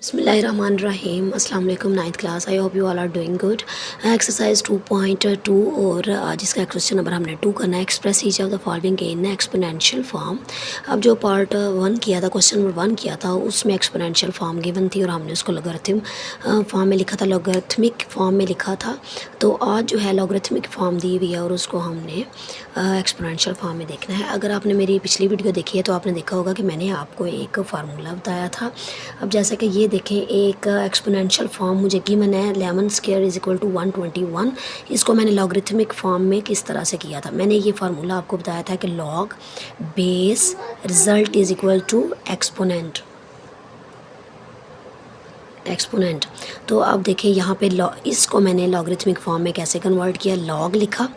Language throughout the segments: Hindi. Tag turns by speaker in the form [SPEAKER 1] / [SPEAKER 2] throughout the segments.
[SPEAKER 1] बिस्मिल्लाहिर्रहमानिर्रहीम अस्सलाम वालेकुम ninth class. I hope you all are doing good. Exercise 2.2 और आज इसका क्वेश्चन नंबर हमने 2 करना है। Express each of the following in exponential form. अब जो पार्ट 1 किया था, क्वेश्चन नंबर 1 किया था, उसमें एक्सपोनेंशियल फॉर्म गिवन थी और हमने उसको लॉगरिथम फॉर्म में लिखा था, लॉगरिथमिक फॉर्म में लिखा था। तो आज जो है लॉगरिथमिक फॉर्म दी हुई है और उसको हमने एक्सपोनेंशियल फॉर्म में देखना है। अगर आपने मेरी पिछली वीडियो देखी है तो आपने देखा होगा कि मैंने आपको एक फार्मूला बताया था। अब जैसे कि ये देखें, एक एक्सपोनेंशियल फॉर्म मुझे गिवन है 11 स्क्वायर इज इक्वल टू 121। इसको मैंने लॉगरिथमिक फॉर्म में किस तरह से किया था, मैंने ये फार्मूला आपको बताया था कि log base result is equal to exponent. तो अब देखिए यहाँ पे इसको मैंने लॉगरिथमिक फॉर्म में कैसे कन्वर्ट किया। लॉग लिखा,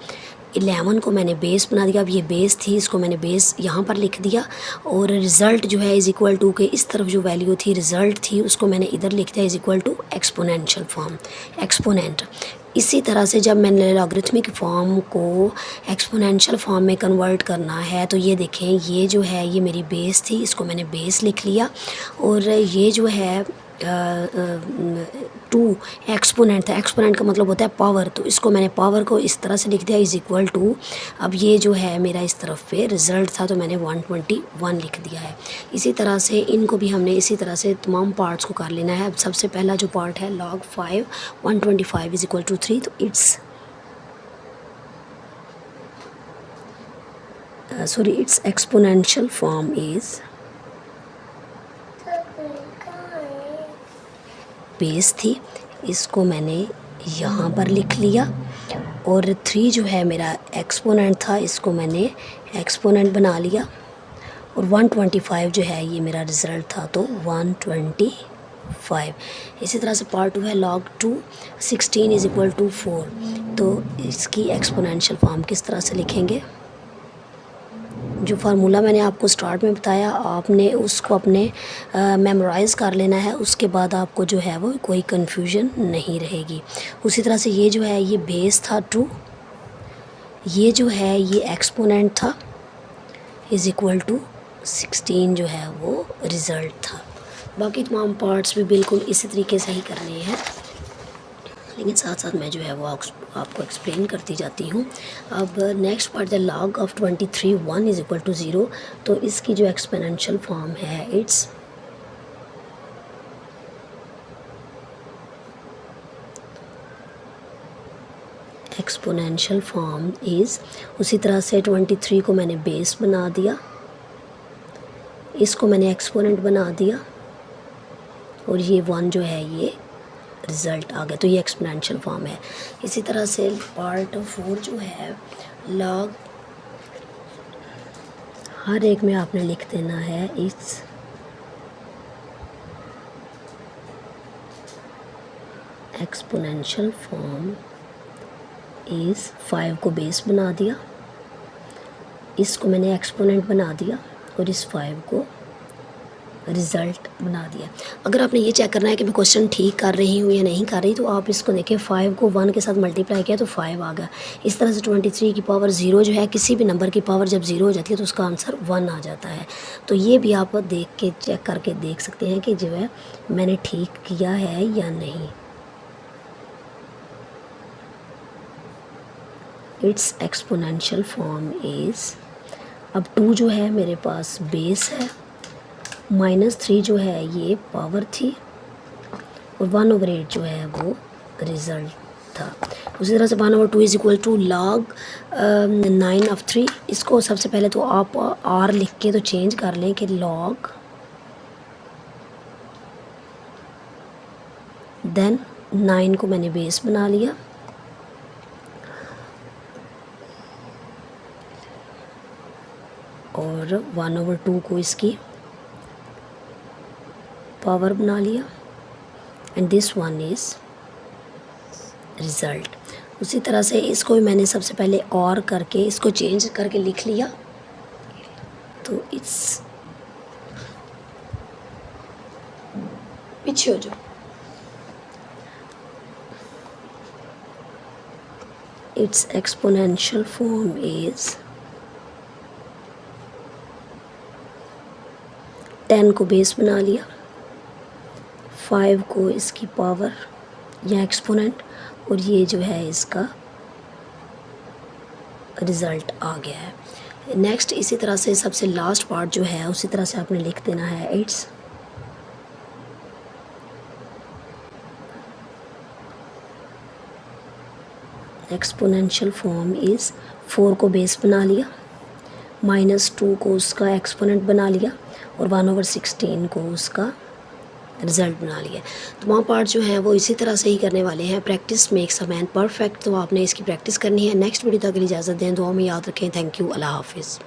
[SPEAKER 1] 11 को मैंने बेस बना दिया। अब ये बेस थी, इसको मैंने बेस यहाँ पर लिख दिया और रिज़ल्ट जो है इज़ इक्वल टू के इस तरफ जो वैल्यू थी रिज़ल्ट थी उसको मैंने इधर लिख दिया is equal to exponential form, exponent. इसी तरह से जब मैंने लॉगरिथमिक फॉर्म को एक्सपोनेंशियल फॉर्म में कन्वर्ट करना है तो ये देखें, ये जो है ये मेरी बेस थी, इसको मैंने बेस लिख लिया और ये जो है 2 एक्सपोनेंट था। एक्सपोनेंट का मतलब होता है पावर, तो इसको मैंने पावर को इस तरह से लिख दिया इज़ इक्वल टू। अब ये जो है मेरा इस तरफ पे रिज़ल्ट था तो मैंने 121 लिख दिया है। इसी तरह से इनको भी हमने इसी तरह से तमाम पार्ट्स को कर लेना है। अब सबसे पहला जो पार्ट है log 5 125 इज़ इक्वल टू 3, तो it's it's exponential form is base थी, इसको मैंने यहाँ पर लिख लिया और 3 जो है मेरा एक्सपोनेंट था, इसको मैंने एक्सपोनेंट बना लिया और 125 जो है ये मेरा रिज़ल्ट था तो 125। इसी तरह से पार्ट 2 है log 2 16 इज़ इक्वल टू 4, तो इसकी एक्सपोनेंशियल फॉर्म किस तरह से लिखेंगे। जो फार्मूला मैंने आपको स्टार्ट में बताया आपने उसको अपने मेमोराइज़ कर लेना है, उसके बाद आपको जो है वो कोई कन्फ्यूजन नहीं रहेगी। उसी तरह से ये जो है ये बेस था 2, ये जो है ये एक्सपोनेंट था इज़ इक्वल टू 16 जो है वो रिज़ल्ट था। बाकी तमाम पार्ट्स भी बिल्कुल इसी तरीके से ही करने हैं, लेकिन साथ साथ मैं जो है वो आपको एक्सप्लेन करती जाती हूँ। अब नेक्स्ट पार्ट है log of 23 1 is equal to 0, तो इसकी जो एक्सपोनेंशियल फॉर्म है इट्स एक्सपोनेंशियल फॉर्म इज़, उसी तरह से 23 को मैंने बेस बना दिया, इसको मैंने एक्सपोनेंट बना दिया और ये 1 जो है ये रिज़ल्ट आ गया, तो ये एक्सपोनेंशियल फॉर्म है। इसी तरह से पार्ट 4 जो है लॉग, हर एक में आपने लिख देना है इट्स एक्सपोनेंशियल फॉर्म इज़ 5 को बेस बना दिया, इसको मैंने एक्सपोनेंट बना दिया और इस 5 को रिज़ल्ट बना दिया। अगर आपने ये चेक करना है कि मैं क्वेश्चन ठीक कर रही हूँ या नहीं कर रही, तो आप इसको देखें, 5 को 1 के साथ मल्टीप्लाई किया तो 5 आ गया। इस तरह से 23 की पावर 0 जो है, किसी भी नंबर की पावर जब 0 हो जाती है तो उसका आंसर 1 आ जाता है। तो ये भी आप देख के चेक करके देख सकते हैं कि जो है मैंने ठीक किया है या नहीं। इट्स एक्सपोनेंशियल फॉर्म इज़, अब 2 जो है मेरे पास बेस है, -3 जो है ये पावर थी और 1/8 जो है वो रिज़ल्ट था। उसी तरह से 1/2 is equal to log 9 of 3। इसको सबसे पहले तो आप r लिख के तो चेंज कर लें कि log देन 9 को मैंने बेस बना लिया और 1/2 को इसकी पावर बना लिया and this one is result. उसी तरह से इसको भी मैंने सबसे पहले और करके इसको चेंज करके लिख लिया, तो इट्स पीछे हो जाओ, इट्स एक्सपोनेंशियल फॉर्म इज़ 10 को बेस बना लिया, 5 को इसकी पावर या एक्सपोनेंट, और ये जो है इसका रिज़ल्ट आ गया है। नेक्स्ट इसी तरह से सबसे लास्ट पार्ट जो है उसी तरह से आपने लिख देना है। इट्स एक्सपोनेंशियल फॉर्म इज़ 4 को बेस बना लिया, -2 को उसका एक्सपोनेंट बना लिया, और 1/16 को उसका रिज़ल्ट बना लिया। तो वहाँ पार्ट जो है वो इसी तरह से ही करने वाले हैं। Practice makes a man perfect, तो आपने इसकी प्रैक्टिस करनी है। नेक्स्ट वीडियो तक के लिए इजाज़त दें, दुआ में याद रखें। थैंक यू, अल्लाह हाफिज़।